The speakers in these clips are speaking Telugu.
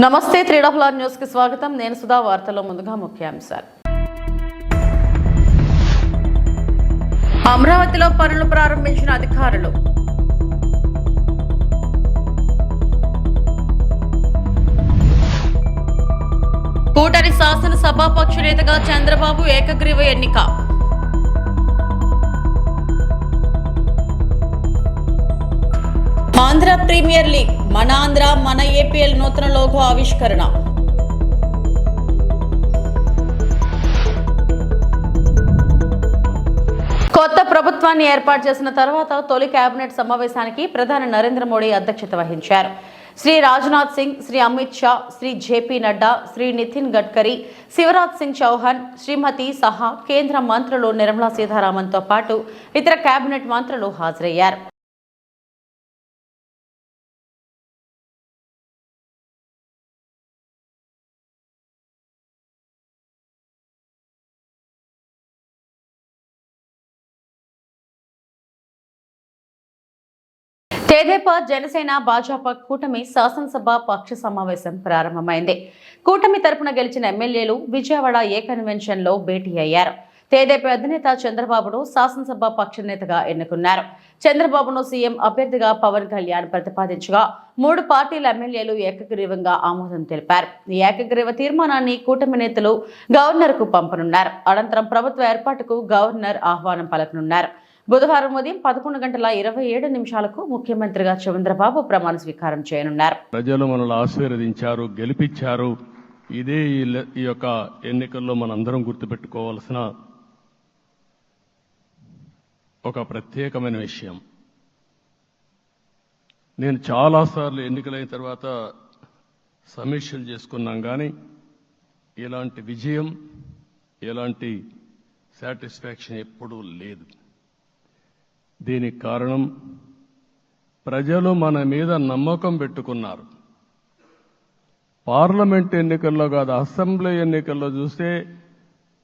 నమస్తే త్రీడఫ్లార్ న్యూస్ కి స్వాగతం. నేను సుధా. వార్తల్లో ముందుగా ముఖ్యాంశాలు. అమరావతిలో పనులు ప్రారంభించిన అధికారులు. కూటమి శాసనసభాపక్ష నేతగా చంద్రబాబు ఏకగ్రీవ ఎన్నిక. ఆంధ్ర ప్రీమియర్ లీగ్ మన ఆంధ్ర మన ఏపీఎల్ నూతన లోగో ఆవిష్కరణ. కొత్త ప్రభుత్వాన్ని ఏర్పాటు చేసిన తర్వాత తొలి కేబినెట్ సమావేశానికి ప్రధాని నరేంద్ర మోడీ అధ్యక్షత వహించారు. శ్రీ రాజ్నాథ్ సింగ్, శ్రీ అమిత్ షా, శ్రీ జేపీ నడ్డా, శ్రీ నితిన్ గడ్కరీ, శివరాజ్ సింగ్ చౌహాన్, శ్రీమతి సహా కేంద్ర మంత్రులు నిర్మలా సీతారామన్తో పాటు ఇతర కేబినెట్ మంత్రులు హాజరయ్యారు. తెదేపా, జనసేన, భాజపా కూటమి శాసనసభ పక్ష సమావేశం ప్రారంభమైంది. కూటమి తరపున గెలిచిన ఎమ్మెల్యేలు విజయవాడ ఏ కన్వెన్షన్ లో భేటీ అయ్యారు. తెదేపా అధినేత చంద్రబాబును శాసనసభ పక్ష నేతగా ఎన్నుకున్నారు. చంద్రబాబును సీఎం అభ్యర్థిగా పవన్ కళ్యాణ్ ప్రతిపాదించగా 3 పార్టీల ఎమ్మెల్యేలు ఏకగ్రీవంగా ఆమోదం తెలిపారు. ఈ ఏకగ్రీవ తీర్మానాన్ని కూటమి నేతలు గవర్నర్ కు పంపనున్నారు. అనంతరం ప్రభుత్వ ఏర్పాటుకు గవర్నర్ ఆహ్వానం పలకనున్నారు. బుధవారం ఉదయం 11:27 ముఖ్యమంత్రిగా చంద్రబాబు ప్రమాణ స్వీకారం చేయనున్నారు. ప్రజలు మనల్ని ఆశీర్వదించారు, గెలిపించారు. ఇదే ఈ యొక్క ఎన్నికల్లో మనందరం గుర్తుపెట్టుకోవాల్సిన ఒక ప్రత్యేకమైన విషయం. నేను చాలాసార్లు ఎన్నికలైన తర్వాత సమీక్షలు చేసుకున్నాం, కానీ ఇలాంటి విజయం, ఇలాంటి సాటిస్ఫాక్షన్ ఎప్పుడూ లేదు. దీనికి కారణం ప్రజలు మన మీద నమ్మకం పెట్టుకున్నారు. పార్లమెంట్ ఎన్నికల్లో కాదు, అసెంబ్లీ ఎన్నికల్లో చూస్తే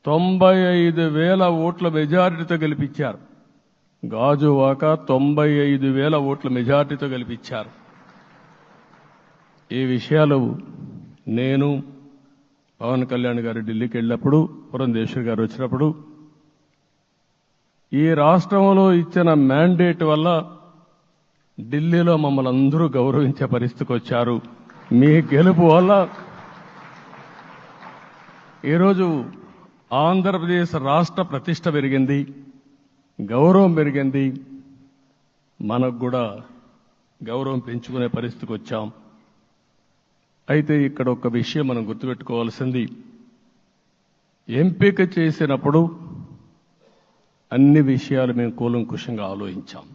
95,000 ఓట్ల మెజారిటీతో గెలిపించారు. గాజువాక 95,000 ఓట్ల మెజారిటీతో గెలిపించారు. ఈ విషయాలు నేను పవన్ కళ్యాణ్ గారు ఢిల్లీకి వెళ్ళినప్పుడు, పురంధేశ్వరి గారు వచ్చినప్పుడు, ఈ రాష్ట్రంలో ఇచ్చిన మ్యాండేట్ వల్ల ఢిల్లీలో మమ్మల్ని అందరూ గౌరవించే పరిస్థితికి వచ్చారు. మీ గెలుపు వల్ల ఈరోజు ఆంధ్రప్రదేశ్ రాష్ట్ర ప్రతిష్ట పెరిగింది, గౌరవం పెరిగింది. మనకు కూడా గౌరవం పెంచుకునే పరిస్థితికి వచ్చాం. అయితే ఇక్కడ ఒక విషయం మనం గుర్తుపెట్టుకోవాల్సింది, ఎంపిక చేసినప్పుడు అన్ని విషయాలు మేము కూలంకుషంగా ఆలోచించాం.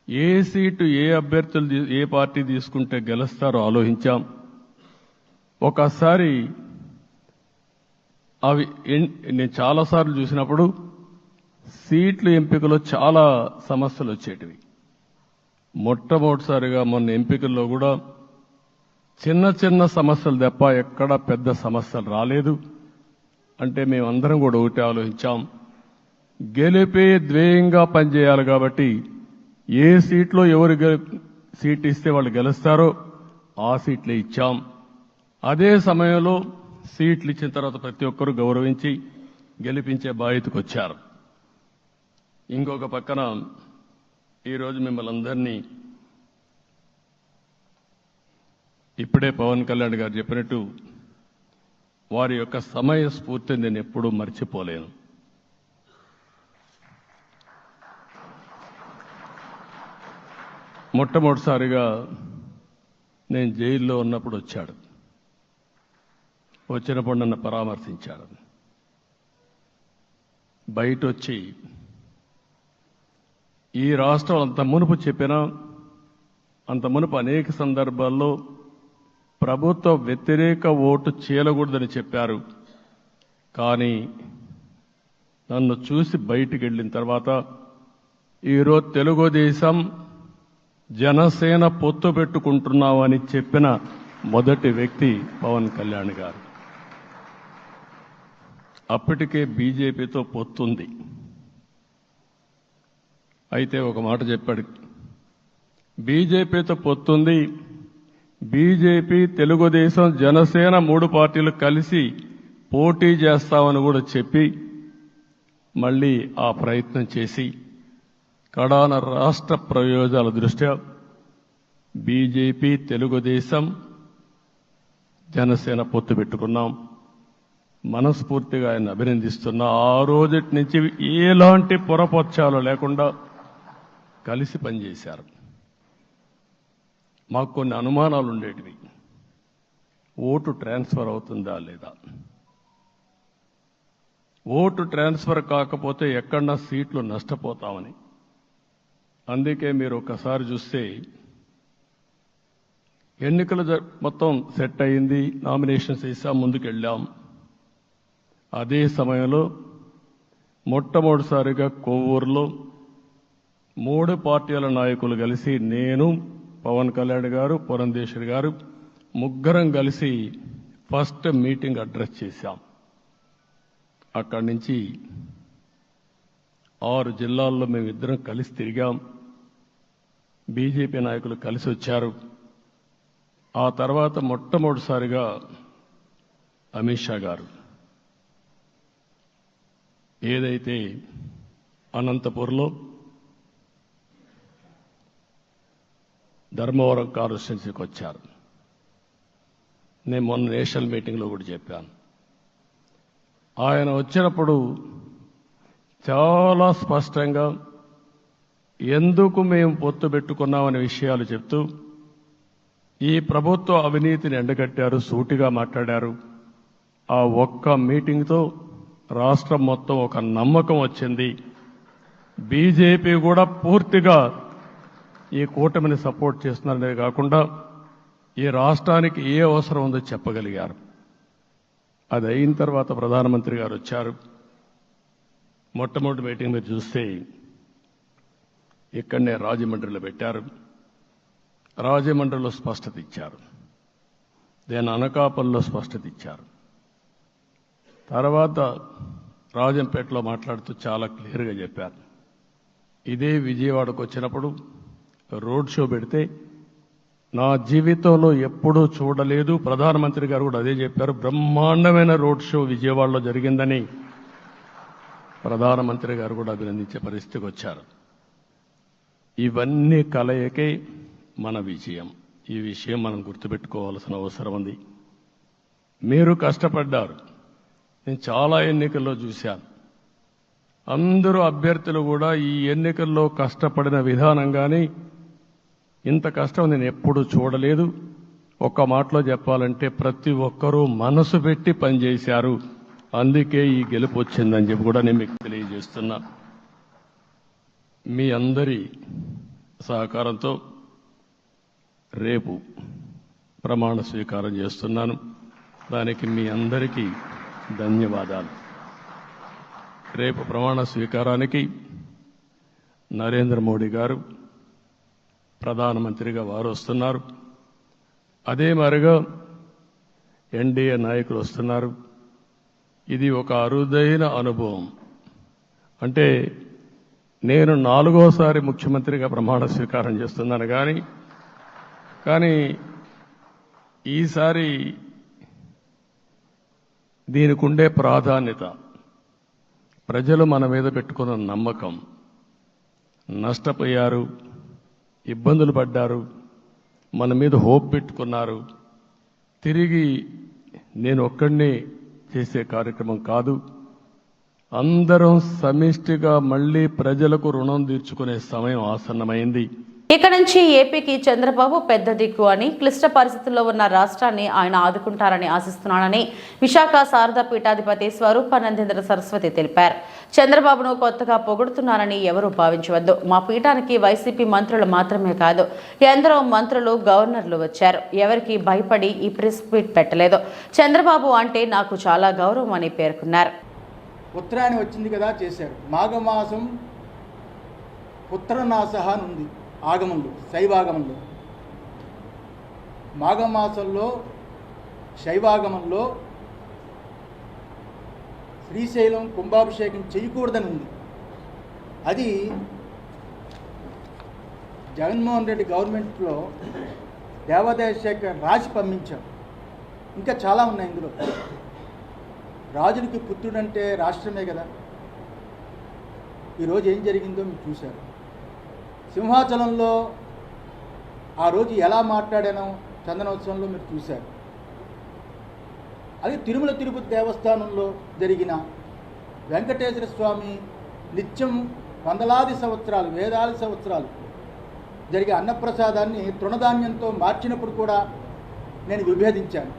ఏ సీటు ఏ అభ్యర్థులు ఏ పార్టీ తీసుకుంటే గెలుస్తారో ఆలోచించాం. ఒకసారి అవి నేను చాలాసార్లు చూసినప్పుడు సీట్ల ఎంపికలో చాలా సమస్యలు వచ్చేటివి. మొట్టమొదటిసారిగా మొన్న ఎంపికల్లో కూడా చిన్న చిన్న సమస్యలు తప్ప ఎక్కడ పెద్ద సమస్యలు రాలేదు. అంటే మేమందరం కూడా ఒకటి ఆలోచించాం, గెలిపే ధ్యేయంగా పనిచేయాలి. కాబట్టి ఏ సీట్లో ఎవరు సీట్ ఇస్తే వాళ్ళు గెలుస్తారో ఆ సీట్లే ఇచ్చాం. అదే సమయంలో సీట్లు ఇచ్చిన తర్వాత ప్రతి ఒక్కరూ గౌరవించి గెలిపించే బాధ్యతకు వచ్చారు. ఇంకొక పక్కన ఈరోజు మిమ్మల్ని అందరినీ ఇప్పుడే పవన్ కళ్యాణ్ గారు చెప్పినట్టు వారి యొక్క సమయ స్ఫూర్తిని నేను ఎప్పుడూ మర్చిపోలేను. మొట్టమొదటిసారిగా నేను జైల్లో ఉన్నప్పుడు వచ్చాడు. వచ్చినప్పుడు నన్ను పరామర్శించాడు. బయట వచ్చి ఈ రాష్ట్రం అంత మునుపు చెప్పినా, అంత మునుపు అనేక సందర్భాల్లో ప్రభుత్వ వ్యతిరేక ఓటు చేయకూడదని చెప్పారు. కానీ నన్ను చూసి బయటికి వెళ్ళిన తర్వాత ఈరోజు తెలుగుదేశం జనసేన పొత్తు పెట్టుకుంటున్నామని చెప్పిన మొదటి వ్యక్తి పవన్ కళ్యాణ్ గారు. అప్పటికే బీజేపీతో పొత్తుంది. అయితే ఒక మాట చెప్పాడు, బీజేపీతో పొత్తుంది, బీజేపీ, తెలుగుదేశం, జనసేన 3 పార్టీలు కలిసి పోటీ చేస్తామని కూడా చెప్పి మళ్ళీ ఆ ప్రయత్నం చేసి కడాన రాష్ట్ర ప్రయోజనాల దృష్ట్యా బీజేపీ, తెలుగుదేశం, జనసేన పొత్తు పెట్టుకున్నాం. మనస్ఫూర్తిగా ఆయన అభినందిస్తున్నా. ఆ రోజటి నుంచి ఎలాంటి పొరపక్షాలు లేకుండా కలిసి పనిచేశారు. మాకు కొన్ని అనుమానాలు ఉండేటివి. ఓటు ట్రాన్స్ఫర్ అవుతుందా లేదా, ఓటు ట్రాన్స్ఫర్ కాకపోతే ఎక్కడన్నా సీట్లు నష్టపోతామని. అందుకే మీరు ఒకసారి చూస్తే ఎన్నికలు మొత్తం సెట్ అయింది, నామినేషన్స్ వేసాం, ముందుకెళ్ళాం. అదే సమయంలో మొట్టమొదటిసారిగా కొవ్వూరులో 3 పార్టీల నాయకులు కలిసి, నేను, పవన్ కళ్యాణ్ గారు, పురంధేశ్వరి గారు ముగ్గురం కలిసి ఫస్ట్ మీటింగ్ అడ్రస్ చేశాం. అక్కడి నుంచి 6 జిల్లాల్లో మేమిద్దరం కలిసి తిరిగాం. బీజేపీ నాయకులు కలిసి వచ్చారు. ఆ తర్వాత మొట్టమొదటిసారిగా అమిత్ షా గారు ఏదైతే అనంతపూర్లో ధర్మవరం కాన్స్టిట్యున్సీకి వచ్చారు. నేను మొన్న నేషనల్ మీటింగ్లో కూడా చెప్పాను. ఆయన వచ్చినప్పుడు చాలా స్పష్టంగా ఎందుకు మేము పొత్తు పెట్టుకున్నామనే విషయాలు చెప్తూ ఈ ప్రభుత్వ అవినీతిని ఎండగట్టారు, సూటిగా మాట్లాడారు. ఆ ఒక్క మీటింగ్తో రాష్ట్రం మొత్తం ఒక నమ్మకం వచ్చింది. బీజేపీ కూడా పూర్తిగా ఈ కూటమిని సపోర్ట్ చేస్తున్నారనే కాకుండా ఈ రాష్ట్రానికి ఏ అవసరం ఉందో చెప్పగలిగారు. అది అయిన తర్వాత ప్రధానమంత్రి గారు వచ్చారు. మొట్టమొదటి మీటింగ్ మీరు చూస్తే ఇక్కడనే రాజమండ్రిలో పెట్టారు. రాజమండ్రిలో స్పష్టత ఇచ్చారు. దేని అనకాపల్లిలో స్పష్టత ఇచ్చారు. తర్వాత రాజంపేటలో మాట్లాడుతూ చాలా క్లియర్గా చెప్పారు. ఇదే విజయవాడకు వచ్చినప్పుడు రోడ్ షో పెడితే నా జీవితంలో ఎప్పుడూ చూడలేదు, ప్రధానమంత్రి గారు కూడా అదే చెప్పారు, బ్రహ్మాండమైన రోడ్ షో విజయవాడలో జరిగిందని ప్రధానమంత్రి గారు కూడా అభినందించే పరిస్థితికి వచ్చారు. ఇవన్నీ కలయికే మన విజయం. ఈ విషయం మనం గుర్తుపెట్టుకోవాల్సిన అవసరం ఉంది. మీరు కష్టపడ్డారు. నేను చాలా ఎన్నికల్లో చూశాను. అందరూ అభ్యర్థులు కూడా ఈ ఎన్నికల్లో కష్టపడిన విధానం కానీ ఇంత కష్టం నేను ఎప్పుడూ చూడలేదు. ఒక్క మాటలో చెప్పాలంటే ప్రతి ఒక్కరూ మనసు పెట్టి పనిచేశారు. అందుకే ఈ గెలుపు వచ్చిందని చెప్పి కూడా నేను మీకు తెలియజేస్తున్నా. మీ అందరి సహకారంతో రేపు ప్రమాణ స్వీకారం చేస్తున్నాను. దానికి మీ అందరికీ ధన్యవాదాలు. రేపు ప్రమాణ స్వీకారానికి నరేంద్ర మోడీ గారు ప్రధానమంత్రిగా వారు వస్తున్నారు. అదే మరిగా ఎన్డీఏ నాయకులు వస్తున్నారు. ఇది ఒక అరుదైన అనుభవం. అంటే నేను 4వసారి ముఖ్యమంత్రిగా ప్రమాణ స్వీకారం చేస్తున్నాను కానీ ఈసారి దీనికి ఉండే ప్రాధాన్యత, ప్రజలు మన మీద పెట్టుకున్న నమ్మకం, నష్టపోయారు, ఇబ్బందులు పడ్డారు, మన మీద హోప్ పెట్టుకున్నారు. తిరిగి నేను ఒక్కడినే చేసే కార్యక్రమం కాదు. అందరం సమిష్టిగా మళ్లీ ప్రజలకు రుణం తీర్చుకునే సమయం ఆసన్నమైంది. ఇక నుంచి ఏపీకి చంద్రబాబు పెద్ద దిక్కు అని, క్లిష్ట పరిస్థితుల్లో ఉన్న రాష్ట్రాన్ని ఆయన ఆదుకుంటారని ఆశిస్తున్నానని విశాఖ శారదా పీఠాధిపతి స్వరూపానందేంద్ర సరస్వతి తెలిపారు. చంద్రబాబును కొత్తగా పొగుడుతున్నారని ఎవరూ భావించవద్దు. మా పీఠానికి వైసీపీ మంత్రులు మాత్రమే కాదు, ఎందరో మంత్రులు, గవర్నర్లు వచ్చారు. ఎవరికి భయపడి ఈ ప్రెస్ మీట్ పెట్టలేదు. చంద్రబాబు అంటే నాకు చాలా గౌరవం అని పేర్కొన్నారు. ఉత్తరాయణం వచ్చింది కదా చేశారు. మాఘమాసం పుత్రనాశహ అని ఉంది ఆగమంలో, శైవాగమంలో. మాఘమాసంలో శైవాగమంలో శ్రీశైలం కుంభాభిషేకం చేయకూడదని ఉంది. అది జగన్మోహన్ రెడ్డి గవర్నమెంట్లో దేవాదాయ శాఖ రాసి పంపించాం. ఇంకా చాలా ఉన్నాయి ఇందులో. రాజునికి పుత్రుడంటే రాష్ట్రమే కదా. ఈరోజు ఏం జరిగిందో మీరు చూశారు. సింహాచలంలో ఆ రోజు ఎలా మాట్లాడానో చందనోత్సవంలో మీరు చూశారు. అలాగే తిరుమల తిరుపతి దేవస్థానంలో జరిగిన వెంకటేశ్వర స్వామి నిత్యం వందలాది సంవత్సరాలు, వేలాది సంవత్సరాలు జరిగే అన్నప్రసాదాన్ని తృణధాన్యంతో మార్చినప్పుడు కూడా నేను విభేదించాను,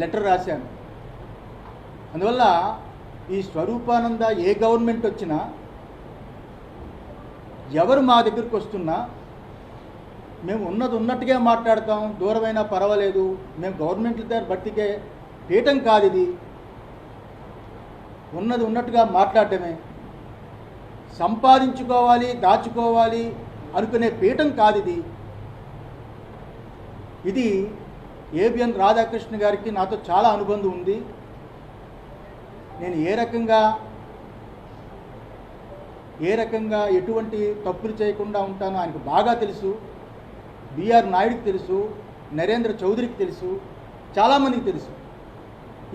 లెటర్ రాశాను. అందువల్ల ఈ స్వరూపానంద ఏ గవర్నమెంట్ వచ్చినా, ఎవరు మా దగ్గరికి వస్తున్నా మేము ఉన్నట్టుగా మాట్లాడతాం. దూరమైనా పర్వాలేదు, మేము గవర్నమెంట్ల దగ్గర బట్టికే పీఠం కాదు ఇది. ఉన్నట్టుగా మాట్లాడటమే. సంపాదించుకోవాలి, దాచుకోవాలి అనుకునే పీఠం కాదు ఇది. ఇది ఏబిఎన్ రాధాకృష్ణ గారికి నాతో చాలా అనుబంధం ఉంది. నేను ఏ రకంగా ఎటువంటి తప్పులు చేయకుండా ఉంటానో ఆయనకు బాగా తెలుసు. బిఆర్ నాయుడికి తెలుసు, నరేంద్ర చౌదరికి తెలుసు, చాలామందికి తెలుసు.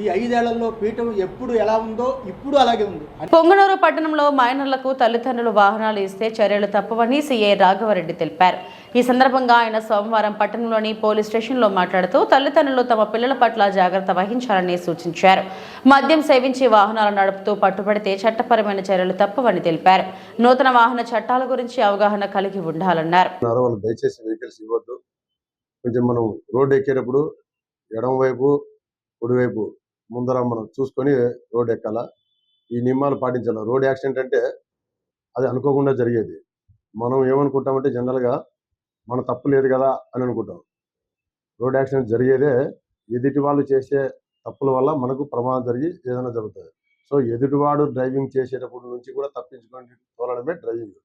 ఈ 5 ఏళ్లలో పీఠం ఎప్పుడు ఎలా ఉందో ఇప్పుడు అలాగే ఉంది. పొంగనూరు పట్టణంలో మైనర్లకు తల్లిదండ్రులు వాహనాలు ఇస్తే చర్యలు తప్పవని సీఐ రాఘవరెడ్డి తెలిపారు. ఈ సందర్భంగా ఆయన సోమవారం పట్టణంలోని పోలీస్ స్టేషన్లో మాట్లాడుతూ తల్లిదండ్రులు తమ పిల్లల పట్ల జాగ్రత్త వహించాలని సూచించారు. మద్యం సేవించి వాహనాలు నడుపుతూ పట్టుబడితే చట్టపరమైన చర్యలు తప్పవని తెలిపారు. నూతన వాహన చట్టాల గురించి అవగాహన కలిగి ఉండాలన్నారు. దయచేసి వెహికల్స్ ఇవ్వద్దు. కొంచెం మనం రోడ్డు ఎక్కేటప్పుడు ఎడమ వైపు, కుడివైపు ముందర మనం చూసుకొని రోడ్ ఎక్కాల. ఈ నియమాలు పాటించాలి. రోడ్ యాక్సిడెంట్ అంటే అది అనుకోకుండా జరిగేది. మనం ఏమనుకుంటామంటే జనరల్గా మన తప్పు లేదు కదా అని అనుకుంటాం. రోడ్ యాక్సిడెంట్ జరిగేదే ఎదుటి వాళ్ళు చేసే తప్పుల వల్ల మనకు ప్రమాదం జరిగి ఏదైనా జరుగుతుంది. సో ఎదుటివాడు డ్రైవింగ్ చేసేటప్పుడు నుంచి కూడా తప్పించుకొని తోలడమే డ్రైవింగ్.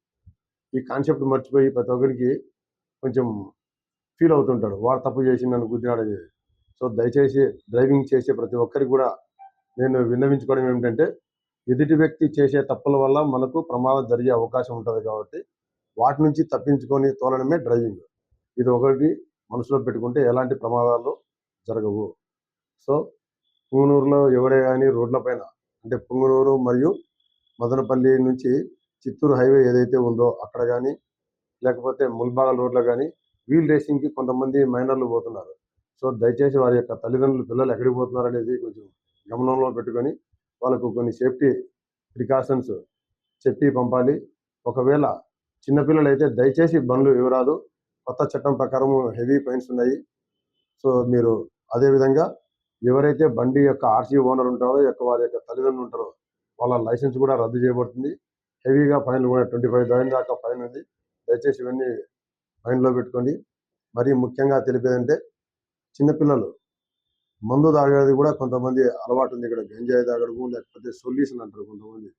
ఈ కాన్సెప్ట్ మర్చిపోయి ప్రతి ఒక్కరికి కొంచెం ఫీల్ అవుతుంటాడు, వాడు తప్పు చేసి నన్ను గుద్దినాడని. సో దయచేసి డ్రైవింగ్ చేసే ప్రతి ఒక్కరికి కూడా నేను విన్నవించుకోవడం ఏమిటంటే, ఎదుటి వ్యక్తి చేసే తప్పుల వల్ల మనకు ప్రమాదం జరిగే అవకాశం ఉంటుంది కాబట్టి వాటి నుంచి తప్పించుకొని తోలడమే డ్రైవింగ్. ఇది ఒకటి మనసులో పెట్టుకుంటే ఎలాంటి ప్రమాదాలు జరగవు. సో పుంగనూరులో ఎవరే కానీ రోడ్ల పైన, అంటే పుంగనూరు మరియు మదనపల్లి నుంచి చిత్తూరు హైవే ఏదైతే ఉందో అక్కడ కానీ, లేకపోతే ముల్బాగల్ రోడ్లో కానీ వీల్ రేసింగ్కి కొంతమంది మైనర్లు పోతున్నారు. సో దయచేసి వారి యొక్క తల్లిదండ్రులు పిల్లలు ఎక్కడికి పోతున్నారు అనేది కొంచెం గమనంలో పెట్టుకొని వాళ్ళకు కొన్ని సేఫ్టీ ప్రికాషన్స్ చెప్పి పంపాలి. ఒకవేళ చిన్నపిల్లలు అయితే దయచేసి బండ్లు ఇవ్వరాదు. కొత్త చట్టం ప్రకారం హెవీ ఫైన్స్ ఉన్నాయి. సో మీరు అదేవిధంగా ఎవరైతే బండి యొక్క ఆర్సీ ఓనర్ ఉంటారో, వారి యొక్క తల్లిదండ్రులు ఉంటారో వాళ్ళ లైసెన్స్ కూడా రద్దు చేయబడుతుంది. హెవీగా ఫైన్లు కూడా 25,000 దాకా ఫైన్ ఉంది. దయచేసి ఇవన్నీ మైండ్లో పెట్టుకోండి. మరీ ముఖ్యంగా తెలిపేదంటే, చిన్నపిల్లలు మందు తాగేది కూడా కొంతమంది అలవాటు ఉంది. ఇక్కడ గంజాయి తాగడము, లేకపోతే సొల్యూషన్ అంటారు కొంతమంది.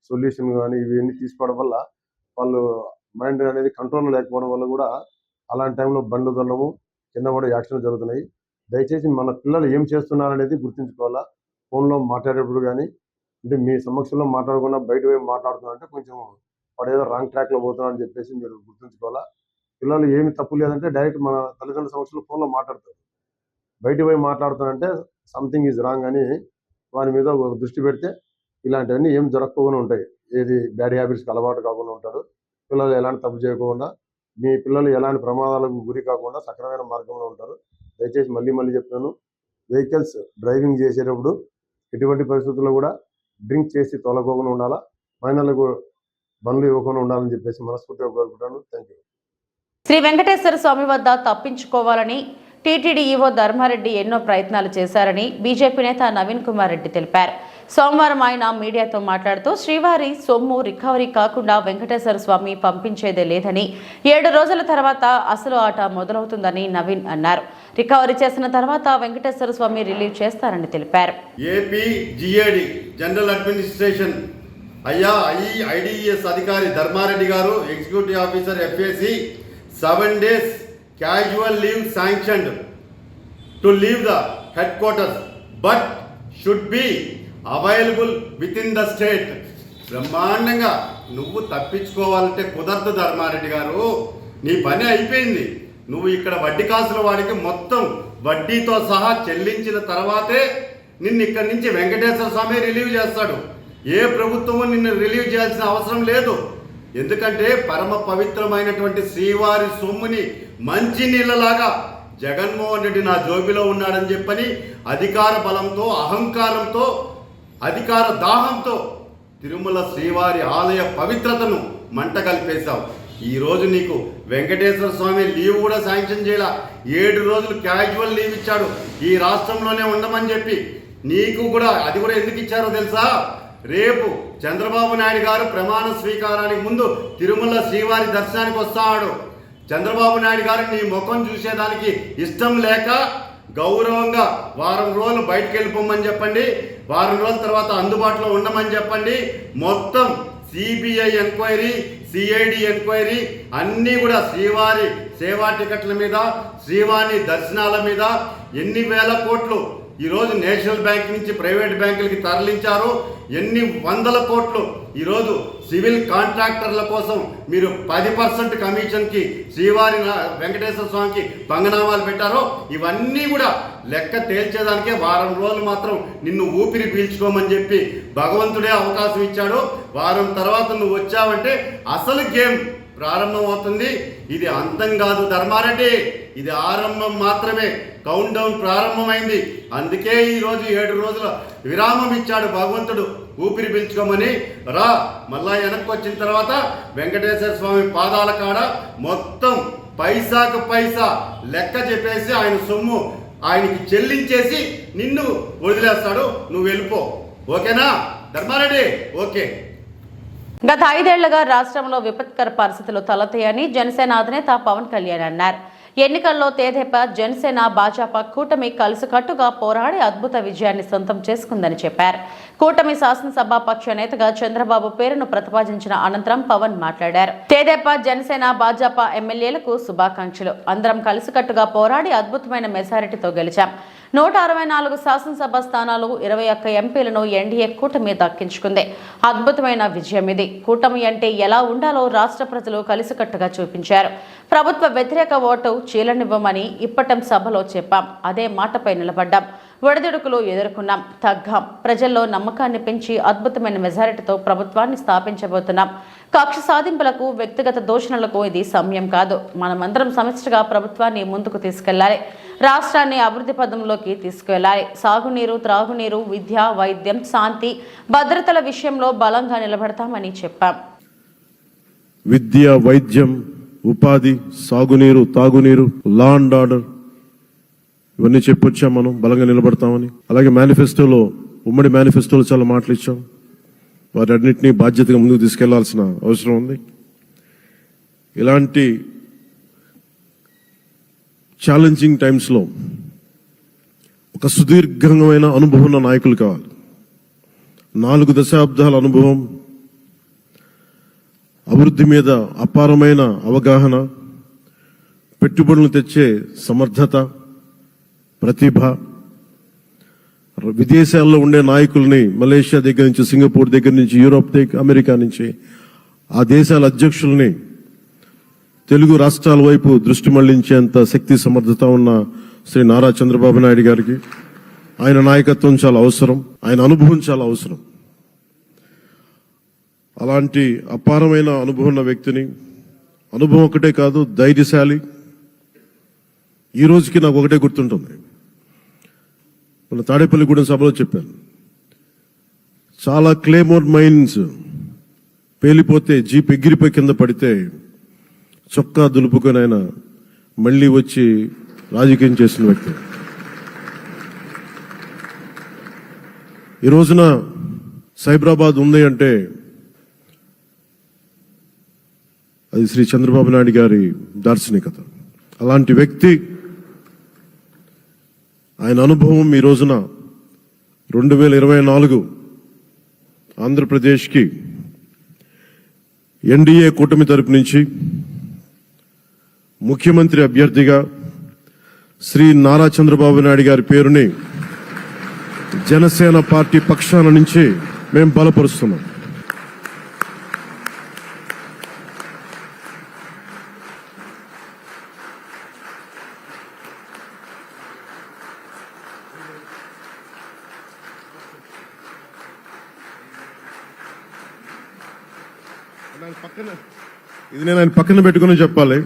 సొల్యూషన్ కానీ ఇవన్నీ తీసుకోవడం వల్ల వాళ్ళు మైండ్ అనేది కంట్రోల్ లేకపోవడం వల్ల కూడా అలాంటి టైంలో బండ్లు దొల్లము, కింద కూడా యాక్సిడెంట్ జరుగుతున్నాయి. దయచేసి మన పిల్లలు ఏం చేస్తున్నారనేది గుర్తుంచుకోవాలా. ఫోన్లో మాట్లాడేటప్పుడు కానీ, అంటే మీ సమక్షంలో మాట్లాడకుండా బయట పోయి మాట్లాడుతున్నారంటే కొంచెం వాడు ఏదో రాంగ్ ట్రాక్లో పోతున్నారని చెప్పేసి మీరు గుర్తుంచుకోవాలా. పిల్లలు ఏమి తప్పు లేదంటే డైరెక్ట్ మన తల్లిదండ్రుల సమక్షంలో ఫోన్లో మాట్లాడతారు. బయట పోయి మాట్లాడుతానంటే సంథింగ్ ఈజ్ రాంగ్ అని వారి మీద ఒక దృష్టి పెడితే ఇలాంటివన్నీ ఏం జరగకుండా ఉంటాయి. ఏది బ్యాడ్ హ్యాబిట్స్కి అలవాటు కాకుండా ఉంటారు. పిల్లలు ఎలాంటి తప్పు చేయకుండా, మీ పిల్లలు ఎలాంటి ప్రమాదాలకు గురి కాకుండా సక్రమైన మార్గంలో ఉంటారు. దయచేసి మళ్ళీ చెప్తాను, వెహికల్స్ డ్రైవింగ్ చేసేటప్పుడు ఎటువంటి పరిస్థితుల్లో కూడా డ్రింక్ చేసి తోలకోకుండా ఉండాలా. మైనర్లకు బండ్లు ఇవ్వకుండా ఉండాలని చెప్పేసి మనస్ఫూర్తిగా కోరుకుంటాను. Thank you. శ్రీ వెంకటేశ్వర స్వామి వద్ద తప్పించుకోవాలని టీటీడీ ఈవో ధర్మారెడ్డి ఎన్నో ప్రయత్నాలు చేశారని బీజేపీ నేత నవీన్ కుమార్ రెడ్డి తెలిపారు. సోమవారం ఆయన మీడియాతో మాట్లాడుతూ శ్రీవారి సొమ్ము రికవరీ కాకుండా వెంకటేశ్వర స్వామి పంపించేదే లేదని, 7 రోజుల తర్వాత అసలు ఆట మొదలవుతుందని నవీన్ అన్నారు. రికవరీ చేసిన తర్వాత వెంకటేశ్వర స్వామి రిలీవ్ చేస్తారని తెలిపారు. AP GAD general administration IDS అధికారి ధర్మారెడ్డి గారు, executive officer FAC 7 days casual leave sanctioned to leave the headquarters but should be available within the state. బ్రహ్మాండంగా నువ్వు తప్పించుకోవాలంటే కుదరదు ధర్మారెడ్డి గారు, నీ పని అయిపోయింది. నువ్వు ఇక్కడ వడ్డీ కాసుల వాడికి మొత్తం వడ్డీతో సహా చెల్లించిన తర్వాతే నిన్ను ఇక్కడి నుంచి వెంకటేశ్వర స్వామి రిలీవ్ చేస్తాడు. ఏ ప్రభుత్వము నిన్ను రిలీవ్ చేయాల్సిన అవసరం లేదు. ఎందుకంటే పరమ పవిత్రమైనటువంటి శ్రీవారి సొమ్ముని మంచి నీళ్ళలాగా జగన్మోహన్ రెడ్డి నా జోబిలో ఉన్నాడని చెప్పని అధికార బలంతో, అహంకారంతో, అధికార దాహంతో తిరుమల శ్రీవారి ఆలయ పవిత్రతను మంట కలిపేశావు. ఈరోజు నీకు వెంకటేశ్వర స్వామి లీవ్ కూడా శాంక్షన్ చేయాల. 7 రోజులు క్యాజువల్ లీవ్ ఇచ్చాడు ఈ రాష్ట్రంలోనే ఉండమని చెప్పి. నీకు కూడా అది కూడా ఎందుకు ఇచ్చారో తెలుసా? రేపు చంద్రబాబు నాయుడు గారు ప్రమాణ స్వీకారానికి ముందు తిరుమల శ్రీవారి దర్శనానికి వస్తాడు. చంద్రబాబు నాయుడు గారు నీ ముఖం చూసేదానికి ఇష్టం లేక గౌరవంగా వారం రోజులు బయటకు వెళ్ళిపోమని చెప్పండి, వారం రోజుల తర్వాత అందుబాటులో ఉండమని చెప్పండి. మొత్తం సిబిఐ ఎంక్వైరీ, సిఐడి ఎంక్వైరీ అన్నీ కూడా శ్రీవారి సేవా టికెట్ల మీద, శ్రీవారి దర్శనాల మీద ఎన్ని వేల కోట్లు ఈరోజు నేషనల్ బ్యాంక్ నుంచి ప్రైవేట్ బ్యాంకులకి తరలించారు, ఎన్ని వందల కోట్లు ఈరోజు సివిల్ కాంట్రాక్టర్ల కోసం మీరు 10% కమిషన్కి శ్రీవారి వెంకటేశ్వర స్వామికి పంగనామాలు పెట్టారో ఇవన్నీ కూడా లెక్క తేల్చేదానికే వారం రోజులు మాత్రం నిన్ను ఊపిరి పీల్చుకోమని చెప్పి భగవంతుడే అవకాశం ఇచ్చాడు. వారం తర్వాత నువ్వు వచ్చావంటే అసలు గేమ్ ప్రారంభం అవుతుంది. ఇది అంతం కాదు ధర్మారెడ్డి, ఇది ఆరంభం మాత్రమే. కౌంట్ డౌన్ ప్రారంభమైంది. అందుకే ఈరోజు 7 రోజుల విరామం ఇచ్చాడు భగవంతుడు ఊపిరి పీల్చుకోమని. రా మళ్ళా వెనక్కి వచ్చిన తర్వాత వెంకటేశ్వర స్వామి పాదాల కాడ మొత్తం పైసాకు పైసా లెక్క చెప్పేసి ఆయన సొమ్ము ఆయనకి చెల్లించేసి నిన్ను వదిలేస్తాడు. నువ్వు వెళ్ళిపో. ఓకేనా ధర్మారెడ్డి? ఓకే. గత 5 ఏళ్లుగా రాష్ట్రంలో విపత్కర పరిస్థితులు తలెత్తాయని జనసేన అధినేత పవన్ కళ్యాణ్ అన్నారు. ఎన్నికల్లో తెదేపా, జనసేన, భాజపా కూటమి కలిసికట్టుగా పోరాడి అద్భుత విజయాన్ని సొంతం చేసుకుందని చెప్పారు. కూటమి శాసనసభ పక్ష నేతగా చంద్రబాబు పేరును ప్రతిపాదించిన అనంతరం పవన్ మాట్లాడారు. తెదేపా, జనసేన, భాజపా ఎమ్మెల్యేలకు శుభాకాంక్షలు. అందరం కలిసికట్టుగా పోరాడి అద్భుతమైన మెజారిటీతో గెలిచాం. 164 శాసనసభ స్థానాలు, 21 ఎంపీలను ఎన్డీఏ కూటమి దక్కించుకుంది. అద్భుతమైన విజయం ఇది. కూటమి అంటే ఎలా ఉండాలో రాష్ట్ర ప్రజలు కలిసికట్టుగా చూపించారు. ప్రభుత్వ వ్యతిరేక ఓటు చీలనివ్వమని ఇప్పటం సభలో చెప్పాం. అదే మాటపై నిలబడ్డాం. ఒడిదుడుకులు ఎదుర్కొన్నాం, తగ్గాం. ప్రజల్లో నమ్మకాన్ని పెంచి అద్భుతమైన మెజారిటీతో ప్రభుత్వాన్ని స్థాపించబోతున్నాం. కక్ష సాధింపులకు, వ్యక్తిగత దూషణలకు ఇది సమయం కాదు. మనమందరం సమిష్టిగా ప్రభుత్వాన్ని ముందుకు తీసుకెళ్లాలి. రాష్ట్రాన్ని అభివృద్ధి పదంలోకి తీసుకువెళ్లాలి. సాగునీరు, త్రాగునీరు, విద్య, వైద్యం, శాంతి, భద్రతల విషయంలో బలంగా నిలబడతామని చెప్పాం. విద్య, వైద్యం, ఉపాధి, సాగునీరు, తాగునీరు, లా అండ్ ఆర్డర్ ఇవన్నీ చెప్పొచ్చాం. మనం బలంగా నిలబడతామని. అలాగే మేనిఫెస్టోలో, ఉమ్మడి మేనిఫెస్టోలో చాలా మాటలు ఇచ్చాం. వాటన్నిటినీ బాధ్యతగా ముందుకు తీసుకెళ్లాల్సిన అవసరం ఉంది. ఇలాంటి ఛాలెంజింగ్ టైమ్స్లో ఒక సుదీర్ఘమైన అనుభవం ఉన్న నాయకులు కావాలి. 4 దశాబ్దాల అనుభవం, అభివృద్ధి మీద అపారమైన అవగాహన, పెట్టుబడులు తెచ్చే సమర్థత, ప్రతిభ. విదేశాల్లో ఉండే నాయకుల్ని, మలేషియా దగ్గర నుంచి, సింగపూర్ దగ్గర నుంచి, యూరోప్ దగ్గర, అమెరికా నుంచి ఆ దేశాల అధ్యక్షుల్ని తెలుగు రాష్ట్రాల వైపు దృష్టి మళ్లించేంత శక్తి, సమర్థత ఉన్న శ్రీ నారా చంద్రబాబు నాయుడు గారికి ఆయన నాయకత్వం చాలా అవసరం, ఆయన అనుభవం చాలా అవసరం. అలాంటి అపారమైన అనుభవం ఉన్న వ్యక్తిని, అనుభవం ఒకటే కాదు, ధైర్యశాలి. ఈ రోజుకి నాకు ఒకటే గుర్తుంటుంది. మన తాడేపల్లిగూడెం సభలో చెప్పాను, చాలా క్లేమోర్ మైన్స్ పేలిపోతే, జీప్ ఎగిరిపోయి కింద పడితే చొక్కా దులుపుకొని ఆయన మళ్ళీ వచ్చి రాజకీయం చేసిన వ్యక్తి. ఈ రోజున సైబరాబాద్ ఉంది అంటే అది శ్రీ చంద్రబాబు నాయుడు గారి దార్శనికత. అలాంటి వ్యక్తి, ఆయన అనుభవం ఈ రోజున 2024 ఆంధ్రప్రదేశ్కి ఎన్డీఏ కూటమి తరపు నుంచి ముఖ్యమంత్రి అభ్యర్థిగా శ్రీ నారా చంద్రబాబు నాయుడు గారి పేరుని జనసేన పార్టీ పక్షాన నుంచి మేము బలపరుస్తున్నాం. ఇది నేను ఆయన పక్కన పెట్టుకుని చెప్పాలి.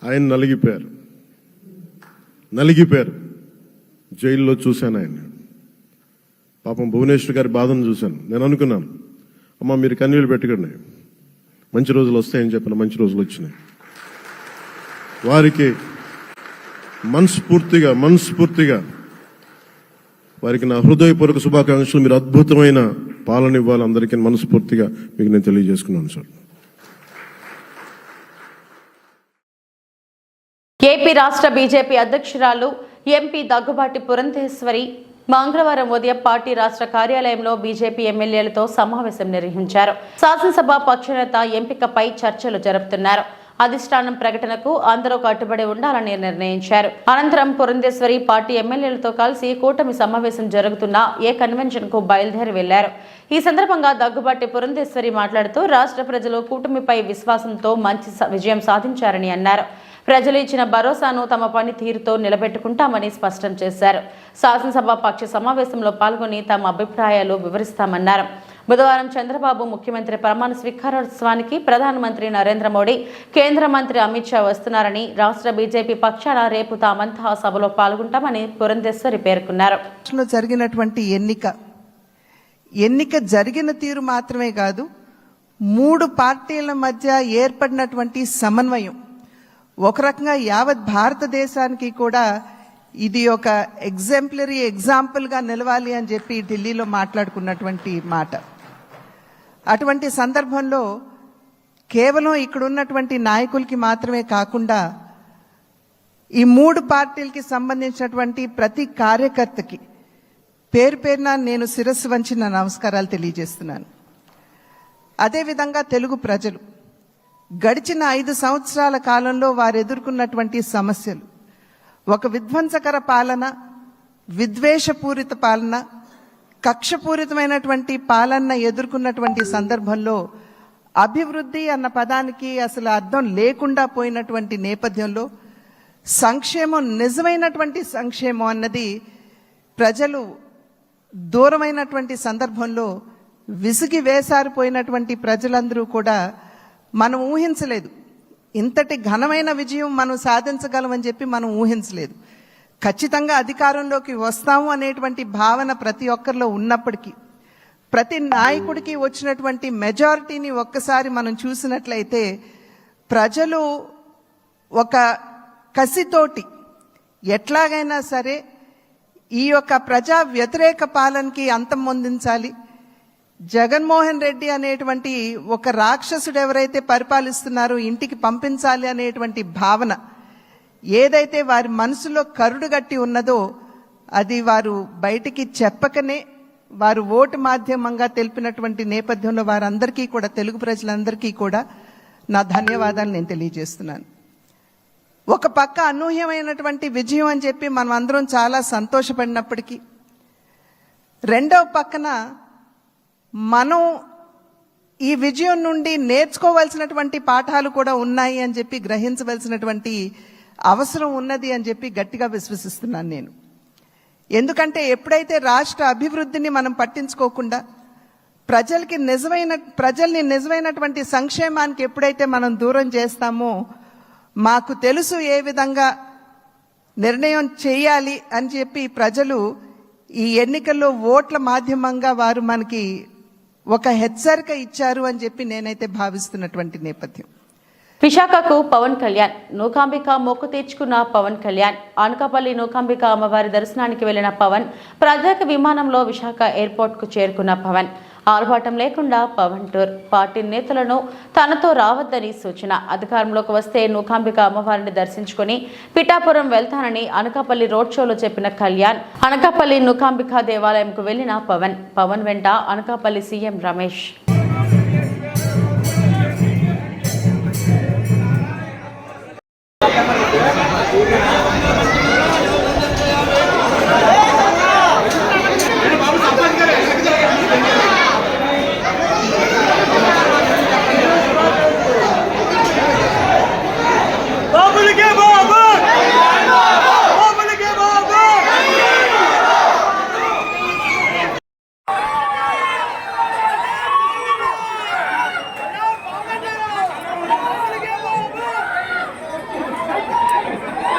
ఆయన నలిగిపోయారు. జైల్లో చూశాను ఆయన. పాపం భువనేశ్వర్ గారి బాధను చూశాను. నేను అనుకున్నాను, అమ్మ మీరు కన్నీళ్ళు పెట్టుకోండి, మంచి రోజులు వస్తాయని చెప్పిన మంచి రోజులు వచ్చినాయి. వారికి మనస్ఫూర్తిగా వారికి నా హృదయపూర్వక శుభాకాంక్షలు. మీరు అద్భుతమైన పాలన ఇవ్వాలి అందరికీ మనస్ఫూర్తిగా మీకు నేను తెలియజేసుకున్నాను సార్. ఏపీ రాష్ట్ర బీజేపీ అధ్యక్షురాలు ఎంపీ దగ్గుబాటి పురంధేశ్వరి మంగళవారం ఉదయం పార్టీ రాష్ట్ర కార్యాలయంలో బీజేపీ ఎమ్మెల్యేలతో సమావేశం నిర్వహించారు. శాసనసభ పక్షనేత ఎంపికపై చర్చలు జరుపుతున్నారు. అధిష్టానం ప్రకటనకు అందరూ కట్టుబడి ఉండాలని నిర్ణయించారు. అనంతరం పురంధేశ్వరి పార్టీ ఎమ్మెల్యేలతో కలిసి కూటమి సమావేశం జరుగుతున్న ఏ కన్వెన్షన్ కు బయలుదేరి వెళ్లారు. ఈ సందర్భంగా దగ్గుబాటి పురంధేశ్వరి మాట్లాడుతూ రాష్ట్ర ప్రజలు కూటమిపై విశ్వాసంతో మంచి విజయం సాధించారని అన్నారు. ప్రజలు ఇచ్చిన భరోసాను తమ పని తీరుతో నిలబెట్టుకుంటామని స్పష్టం చేశారు. శాసనసభ పక్ష సమావేశంలో పాల్గొని తమ అభిప్రాయాలు వివరిస్తామన్నారు. బుధవారం చంద్రబాబు ముఖ్యమంత్రి ప్రమాణ స్వీకారోత్సవానికి ప్రధానమంత్రి నరేంద్ర మోడీ, కేంద్ర మంత్రి అమిత్ షా వస్తున్నారని, రాష్ట్ర బీజేపీ పక్షాన రేపు తామంతా సభలో పాల్గొంటామని పురంధేశ్వరి పేర్కొన్నారు. జరిగినటువంటి ఎన్నిక జరిగిన తీరు మాత్రమే కాదు, 3 పార్టీల మధ్య ఏర్పడినటువంటి సమన్వయం ఒక రకంగా యావత్ భారతదేశానికి కూడా ఇది ఒక ఎగ్జాంపుల్గా నిలవాలి అని చెప్పి ఢిల్లీలో మాట్లాడుకున్నటువంటి మాట. అటువంటి సందర్భంలో కేవలం ఇక్కడ ఉన్నటువంటి నాయకులకి మాత్రమే కాకుండా ఈ 3 పార్టీలకి సంబంధించినటువంటి ప్రతి కార్యకర్తకి పేరున నేను శిరస్సు వంచి నా నమస్కారాలు తెలియజేస్తున్నాను. అదేవిధంగా తెలుగు ప్రజలు గడిచిన 5 సంవత్సరాల కాలంలో వారు ఎదుర్కొన్నటువంటి సమస్యలు, ఒక విధ్వంసకర పాలన, విద్వేషపూరిత పాలన, కక్షపూరితమైనటువంటి పాలన ఎదుర్కొన్నటువంటి సందర్భంలో అభివృద్ధి అన్న పదానికి అసలు అర్థం లేకుండా పోయినటువంటి నేపథ్యంలో సంక్షేమం, నిజమైనటువంటి సంక్షేమం అన్నది ప్రజలు దూరమైనటువంటి సందర్భంలో విసిగి వేసారిపోయినటువంటి ప్రజలందరూ కూడా మనం ఊహించలేదు. ఇంతటి ఘనమైన విజయం మనం సాధించగలమని చెప్పి మనం ఊహించలేదు. ఖచ్చితంగా అధికారంలోకి వస్తాము అనేటువంటి భావన ప్రతి ఒక్కరిలో ఉన్నప్పటికీ, ప్రతి నాయకుడికి వచ్చినటువంటి మెజారిటీని ఒక్కసారి మనం చూసినట్లయితే ప్రజలు ఒక కసితోటి ఎట్లాగైనా సరే ఈ యొక్క ప్రజా వ్యతిరేక పాలనకి అంతం పొందించాలి, జగన్మోహన్ రెడ్డి అనేటువంటి ఒక రాక్షసుడు ఎవరైతే పరిపాలిస్తున్నారో ఇంటికి పంపించాలి అనేటువంటి భావన ఏదైతే వారి మనసులో కరుడుగట్టి ఉన్నదో అది వారు బయటికి చెప్పకనే వారు ఓటు మాధ్యమంగా తెలిపినటువంటి నేపథ్యంలో వారందరికీ కూడా, తెలుగు ప్రజలందరికీ కూడా నా ధన్యవాదాలు నేను తెలియజేస్తున్నాను. ఒక పక్క అనూహ్యమైనటువంటి విజయం అని చెప్పి మనం అందరం చాలా సంతోషపడినప్పటికీ, రెండవ పక్కన మనం ఈ విజయం నుండి నేర్చుకోవాల్సినటువంటి పాఠాలు కూడా ఉన్నాయి అని చెప్పి గ్రహించవలసినటువంటి అవసరం ఉన్నది అని చెప్పి గట్టిగా విశ్వసిస్తున్నాను నేను. ఎందుకంటే ఎప్పుడైతే రాష్ట్ర అభివృద్ధిని మనం పట్టించుకోకుండా ప్రజల్ని నిజమైనటువంటి సంక్షేమానికి ఎప్పుడైతే మనం దూరం చేస్తామో, మాకు తెలుసు ఏ విధంగా నిర్ణయం చేయాలి అని చెప్పి ప్రజలు ఈ ఎన్నికల్లో ఓట్ల మాధ్యమంగా వారు మనకి ఒక హెచ్చరిక ఇచ్చారు అని చెప్పి నేనైతే భావిస్తున్నటువంటి నేపథ్యం. విశాఖకు పవన్ కళ్యాణ్. నూకాంబిక మొక్కు తీర్చుకున్న పవన్ కళ్యాణ్. అనకాపల్లి నూకాంబిక అమ్మవారి దర్శనానికి వెళ్లిన పవన్ ప్రత్యేక విమానంలో విశాఖ ఎయిర్పోర్ట్ కు చేరుకున్న పవన్ ఆర్భాటం లేకుండా పవన్ టూర్. పార్టీ నేతలను తనతో రావద్దని సూచన. అధికారంలోకి వస్తే నూకాంబిక అమ్మవారిని దర్శించుకుని పిఠాపురం వెళ్తానని అనకాపల్లి రోడ్ షోలో చెప్పిన కళ్యాణ్ అనకాపల్లి నూకాంబిక దేవాలయంకు వెళ్లిన పవన్ వెంట అనకాపల్లి సీఎం రమేష్.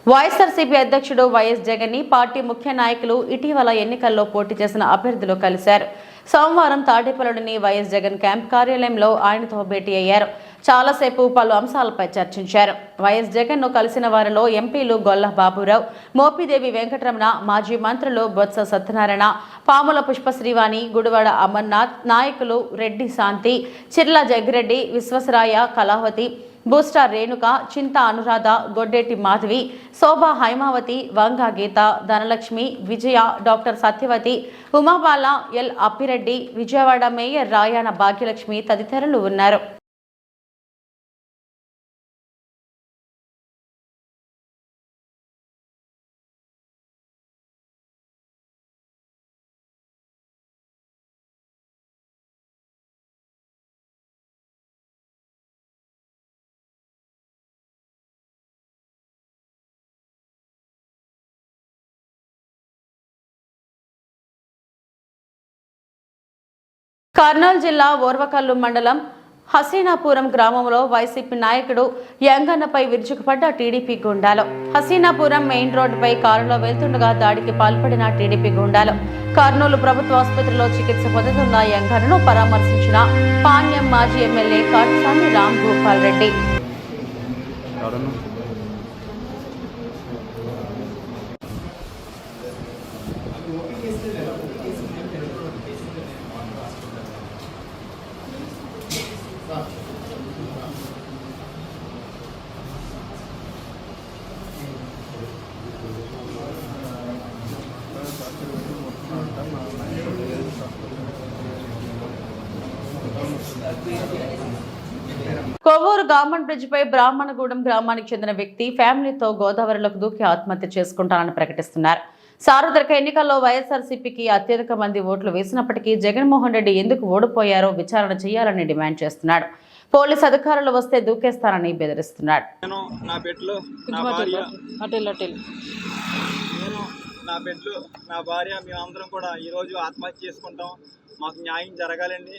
వైఎస్ఆర్సీపీ అధ్యక్షుడు వైఎస్ జగన్ ని పార్టీ ముఖ్య నాయకులు ఇటీవల ఎన్నికల్లో పోటీ చేసిన అభ్యర్థులు కలిశారు. సోమవారం తాడేపల్లిలోని వైఎస్ జగన్ క్యాంప్ కార్యాలయంలో ఆయనతో భేటీ అయ్యారు. చాలాసేపు పలు అంశాలపై చర్చించారు. వైఎస్ జగన్ ను కలిసిన వారిలో ఎంపీలు గొల్ల బాబురావు, మోపిదేవి వెంకటరమణ, మాజీ మంత్రులు బొత్స సత్యనారాయణ, పాముల పుష్పశ్రీవాణి, గుడివాడ అమర్నాథ్, నాయకులు రెడ్డి శాంతి, చిర్ల జగ్గిరెడ్డి, విశ్వసరాయ, కళావతి, బూస్టార్ Renuka, Chinta Anuradha, Goddeti Madhavi, Shobha Haimavathi, Vanga Geetha, Dhanalakshmi, Vijaya, doctor Satyavathi, Umabala, L Appireddy, Vijayawada mayor Rayana Bhagyalakshmi తదితరులు ఉన్నారు. కర్నూలు జిల్లా ఓర్వకల్లు మండలం హసీనాపురం గ్రామంలో వైసీపీ నాయకుడు యంగన్నపై విరుచుకుపడ్డ టీడీపీ గుండాలు. హసీనాపురం మెయిన్ రోడ్డుపై కారులో వెళ్తుండగా దాడికి పాల్పడిన టీడీపీ గుండాలు. కర్నూలు ప్రభుత్వ ఆసుపత్రిలో చికిత్స పొందుతున్న యంగన్నను పరామర్శించిన పాణ్యం మాజీ ఎమ్మెల్యే కాటసాని రామ్ గోపాల్ రెడ్డి. కొవ్వూరు గవర్నమెంట్ బ్రిడ్జిపై బ్రాహ్మణగూడెం గ్రామానికి చెందిన వ్యక్తి ఫ్యామిలీతో గోదావరిలోకి దూకి ఆత్మహత్య చేసుకుంటానని ప్రకటిస్తున్నారు. సార్వత్రిక ఎన్నికల్లో వైఎస్ఆర్సీపీకి అత్యధిక మంది ఓట్లు వేసినప్పటికీ జగన్మోహన్ రెడ్డి ఎందుకు ఓడిపోయారో విచారణ చేయాలని డిమాండ్ చేస్తున్నాడు. పోలీసు అధికారులు వస్తే దూకేస్తానని బెదిరిస్తున్నాడు. నా భార్య మేమందరం కూడా ఈరోజు ఆత్మహత్య చేసుకుంటాం. మాకు న్యాయం జరగాలండి.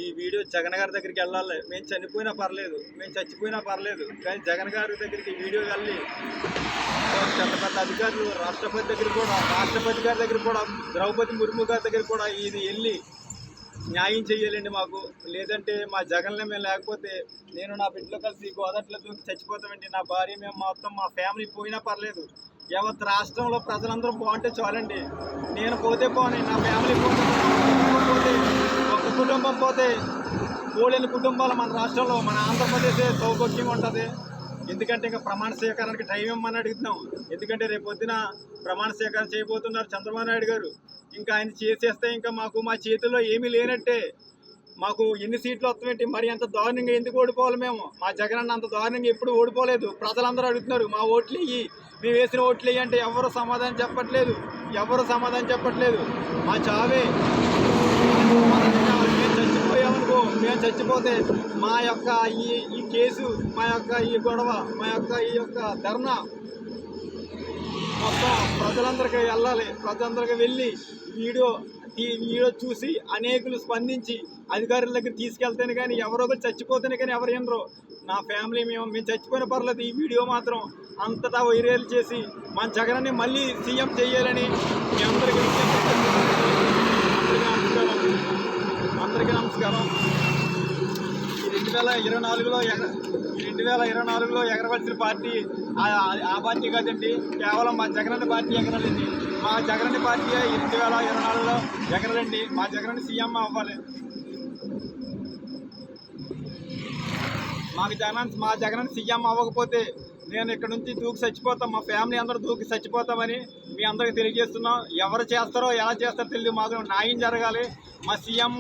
ఈ వీడియో జగన్ గారి దగ్గరికి వెళ్ళాలి. మేము చనిపోయినా పర్లేదు, మేము చచ్చిపోయినా పర్లేదు, కానీ జగన్ గారి దగ్గరికి వీడియో వెళ్ళి పెద్ద పెద్ద అధికారులు రాష్ట్రపతి గారి దగ్గర కూడా ద్రౌపది ముర్ము గారి దగ్గర కూడా ఇది వెళ్ళి న్యాయం చేయాలండి మాకు. లేదంటే మా జగన్లో మేము లేకపోతే నేను నా బిడ్డలో కలిసి గోదావరిలో దూకి చచ్చిపోతామండి. నా భార్య మేము మొత్తం మా ఫ్యామిలీ పోయినా పర్లేదు. యావత్ రాష్ట్రంలో ప్రజలందరూ బాగుంటే చాలండి. నేను పోతే పోనీ, నా ఫ్యామిలీ పోతే, ఒక కుటుంబం పోతే పోలేని కుటుంబాలు మన రాష్ట్రంలో, మన ఆంధ్రప్రదేశ్ సౌకర్యంగా ఉంటుంది. ఎందుకంటే ఇంకా ప్రమాణ స్వీకారానికి టైం ఇవ్వమని అడుగుతున్నాం. ఎందుకంటే రేపు పొద్దున ప్రమాణ స్వీకారం చేయబోతున్నారు చంద్రబాబు నాయుడు గారు. ఇంకా ఆయన చేసేస్తే ఇంకా మా చేతుల్లో ఏమీ లేనట్టే. మాకు ఎన్ని సీట్లు వస్తామేంటి? మరి అంత దారుణంగా ఎందుకు ఓడిపోవాలి మేము? మా జగన్ అన్న అంత దారుణంగా ఎప్పుడు ఓడిపోలేదు. ప్రజలందరూ అడుగుతున్నారు మా ఓట్లు ఇయ్యి, మేము వేసిన ఓట్లు ఇయ్యి అంటే ఎవరు సమాధానం చెప్పట్లేదు. మా చావే. మేము చచ్చిపోయామనుకో, మేము చచ్చిపోతే మా యొక్క ఈ కేసు, మా యొక్క ఈ గొడవ, మా యొక్క ఈ యొక్క ధర్నా మొత్తం ప్రజలందరికీ వెళ్ళాలి. ప్రజలందరికీ వెళ్ళి వీడియో చూసి అనేకులు స్పందించి అధికారుల దగ్గర తీసుకెళ్తేనే కానీ, ఎవరో ఒకరు చచ్చిపోతేనే కానీ ఎవరు వినరు. నా ఫ్యామిలీ మేము చచ్చిపోయిన పర్లేదు. ఈ వీడియో మాత్రం అంతటా వైరల్ చేసి మన జగన్ని మళ్ళీ సీఎం చేయాలని మీ అందరికీ నమస్కారం. 2024లో ఎగరవలసిన పార్టీ ఆ పార్టీ కాదండి, కేవలం మా జగనన్న పార్టీ ఎగరాలండి. మా జగనన్న పార్టీ 2024లో ఎగరాలండి. మా జగనన్న సీఎం అవ్వాలి. మా జగనన్న సీఎం అవ్వకపోతే నేను ఇక్కడ నుంచి దూకి చచ్చిపోతాం, మా ఫ్యామిలీ అందరూ దూకి చచ్చిపోతామని మీ అందరికీ తెలియజేస్తున్నాం. ఎవరు చేస్తారో ఎలా చేస్తారో తెలియదు, మాకు న్యాయం జరగాలి. మా సీఎం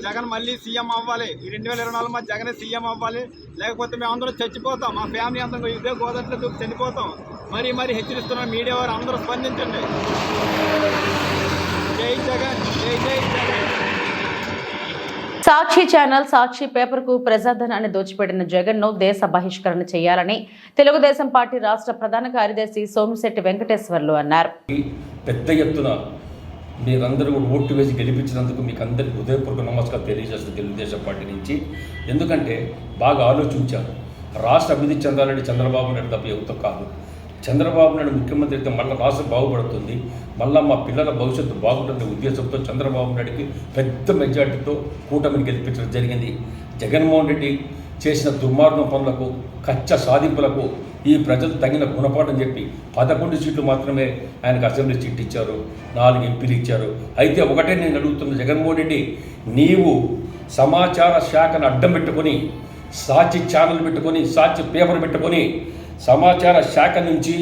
జగన్ మళ్ళీ సీఎం అవ్వాలి. ఈ 2024 మా జగన్ సీఎం అవ్వాలి. లేకపోతే మేము అందరూ చచ్చిపోతాం, మా ఫ్యామిలీ అందరూ ఇదే గోదావరిలో దూకి చనిపోతాం. మరీ హెచ్చరిస్తున్నాం. మీడియా వారు అందరూ స్పందించండి. జై జగన్, జై జగన్. సాక్షి ఛానల్ సాక్షి పేపర్కు ప్రజాధనాన్ని దోచిపెట్టిన జగన్ను దేశ బహిష్కరణ చేయాలని తెలుగుదేశం పార్టీ రాష్ట్ర ప్రధాన కార్యదర్శి సోమిశెట్టి వెంకటేశ్వర్లు అన్నారు. పెద్ద ఎత్తున మీరందరూ కూడా ఓటు వేసి గెలిపించినందుకు మీకు అందరికీ హృదయపూర్వక నమస్కారం తెలియజేస్తుంది తెలుగుదేశం పార్టీ నుంచి. ఎందుకంటే బాగా ఆలోచించారు. రాష్ట్ర అభివృద్ధి చెందాలని చంద్రబాబు నాయుడు తప్ప ఎవరితో కాదు. చంద్రబాబు నాయుడు ముఖ్యమంత్రి అయితే మళ్ళీ రాష్ట్రం బాగుపడుతుంది, మళ్ళీ మా పిల్లల భవిష్యత్తు బాగుంటుంది ఉద్దేశంతో చంద్రబాబు నాయుడికి పెద్ద మెజార్టీతో కూటమిని గెలిపించడం జరిగింది. జగన్మోహన్ రెడ్డి చేసిన దుర్మార్గం పనులకు, కచ్చ సాధింపులకు ఈ ప్రజలు తగిన గుణపాఠం చెప్పి 11 సీట్లు మాత్రమే ఆయనకు అసెంబ్లీ సీట్ ఇచ్చారు, 4 ఎంపీలు ఇచ్చారు. అయితే ఒకటే నేను అడుగుతున్న జగన్మోహన్ రెడ్డి, నీవు సమాచార శాఖను అడ్డం పెట్టుకొని, సాక్షి ఛానల్ పెట్టుకొని, సాక్షి పేపర్ పెట్టుకొని సమాచార శాఖ నుంచి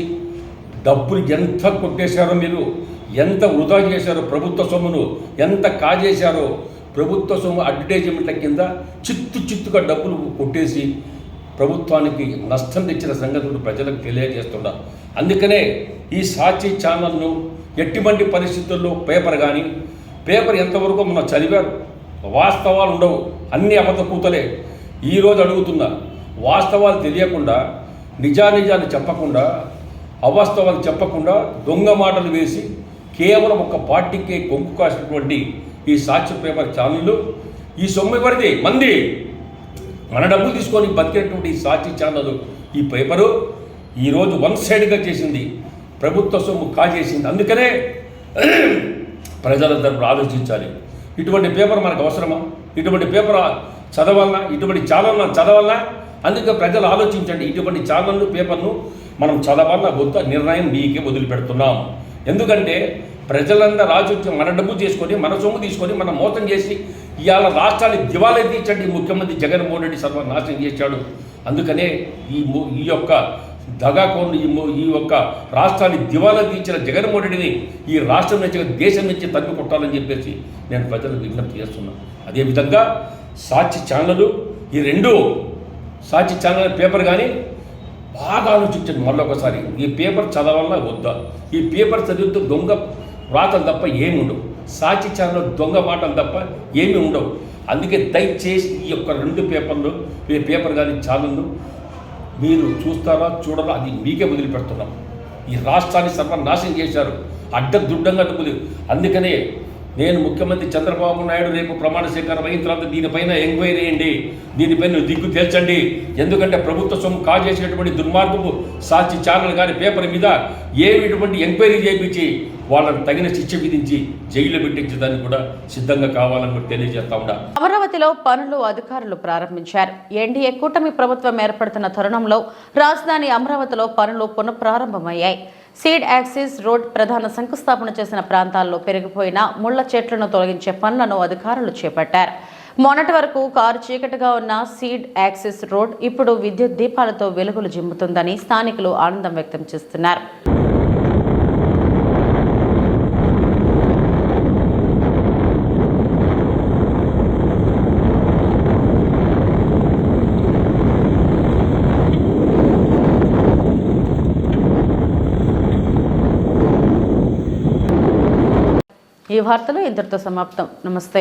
డబ్బులు ఎంత కొట్టేశారో, మీరు ఎంత వృధా చేశారో, ప్రభుత్వ సొమ్మును ఎంత కాజేశారో, ప్రభుత్వ సొమ్ము అడ్వర్టైజ్మెంట్ల కింద చిత్తుగా డబ్బులు కొట్టేసి ప్రభుత్వానికి నష్టం తెచ్చిన సంగతులు ప్రజలకు తెలియజేస్తున్నారు. అందుకనే ఈ సాక్షి ఛానల్ను ఎటువంటి పరిస్థితుల్లో పేపర్ ఎంతవరకు మనం చదివారు, వాస్తవాలు ఉండవు, అన్ని అబద్ధ కూతలే. ఈరోజు అడుగుతున్నా, వాస్తవాలు తెలియకుండా, నిజాలు చెప్పకుండా, అవాస్తవాలు చెప్పకుండా దొంగ మాటలు వేసి కేవలం ఒక పార్టీకే కొంపు కాసినటువంటి ఈ సాక్షి పేపర్ ఛానళ్ళు, ఈ సొమ్ము ఎవరిది? మంది మన డబ్బులు తీసుకొని బతికేటువంటి ఈ సాక్షి ఛానల్, ఈ పేపరు ఈరోజు వన్ సైడ్గా చేసింది, ప్రభుత్వ సొమ్ము కాజేసింది. అందుకనే ప్రజలందరూ ఆలోచించాలి, ఇటువంటి పేపర్ మనకు అవసరమా? ఇటువంటి పేపర్ చదవాలన్నా? ఇటువంటి ఛానల్ చదవాలన్నా? అందుకే ప్రజలు ఆలోచించండి, ఇటువంటి ఛానళ్ళు పేపర్ను మనం చదవాలన్నా వద్ద నిర్ణయం మీకే వదిలిపెడుతున్నాం. ఎందుకంటే ప్రజలందరూ ఆలోచించి మన డబ్బు చేసుకొని, మన సొమ్ము తీసుకొని మనం మోసం చేసి ఇవాళ రాష్ట్రాన్ని దివాలా తీర్చండి ముఖ్యమంత్రి జగన్మోహన్ రెడ్డి సర్వనాశనం చేశాడు. అందుకనే ఈ యొక్క దగాకోను, ఈ యొక్క రాష్ట్రాన్ని దివాలా తీర్చిన జగన్మోహన్ రెడ్డిని ఈ రాష్ట్రం నుంచి, దేశం నుంచి తరిమి కొట్టాలని చెప్పేసి నేను ప్రజలకు విజ్ఞప్తి చేస్తున్నాను. అదేవిధంగా సాక్షి ఛానళ్ళు, ఈ రెండు సాక్షి ఛానల్ పేపర్ కానీ బాగా ఆలోచించండి మళ్ళొకసారి, ఈ పేపర్ చదవాలన్నా వద్దా? ఈ పేపర్ చదివితే దొంగ వ్రాతలు తప్ప ఏమి ఉండవు, సాక్షి ఛానల్ దొంగ మాటలు తప్ప ఏమీ ఉండవు. అందుకే దయచేసి ఈ యొక్క 2 పేపర్లు, ఈ పేపర్ కానీ ఛానళ్ళు మీరు చూస్తారా చూడాలా అది మీకే వదిలిపెడుతున్నాం. ఈ రాష్ట్రాన్ని సర్వనాశనం చేశారు, అడ్డదుడ్డంగా డబ్బులు. అందుకనే నేను ముఖ్యమంత్రి చంద్రబాబు నాయుడు రేపు ప్రమాణ స్వీకారం అయిన తర్వాత దీనిపైన ఎంక్వైరీ చేయండి, దీనిపైన దిగ్గు తేల్చండి. ఎందుకంటే ప్రభుత్వ సొమ్ము కాజేసేటువంటి దుర్మార్గపు సాక్షి ఛానల్ కానీ పేపర్ మీద ఇటువంటి ఎంక్వైరీ చేయించి వాళ్ళని తగిన శిక్ష విధించి జైలు పెట్టించడానికి కూడా సిద్ధంగా కావాలని కూడా తెలియజేస్తా ఉన్నా. అమరావతిలో పనులు అధికారులు ప్రారంభించారు. ఎన్డీఏ కూటమి ప్రభుత్వం ఏర్పడుతున్న తరుణంలో రాజధాని అమరావతిలో పనులు పునఃప్రారంభమయ్యాయి. సీడ్ యాక్సిస్ రోడ్ ప్రధాన శంకుస్థాపన చేసిన ప్రాంతాల్లో పెరిగిపోయిన ముళ్ల చెట్లను తొలగించే పనులను అధికారులు చేపట్టారు. మొన్నటి వరకు కారు చీకటిగా ఉన్న సీడ్ యాక్సిస్ రోడ్ ఇప్పుడు విద్యుత్ దీపాలతో వెలుగులు జిమ్ముతుందని స్థానికులు ఆనందం వ్యక్తం చేస్తున్నారు. ఈ వార్తలు ఇంతటితో సమాప్తం. నమస్తే.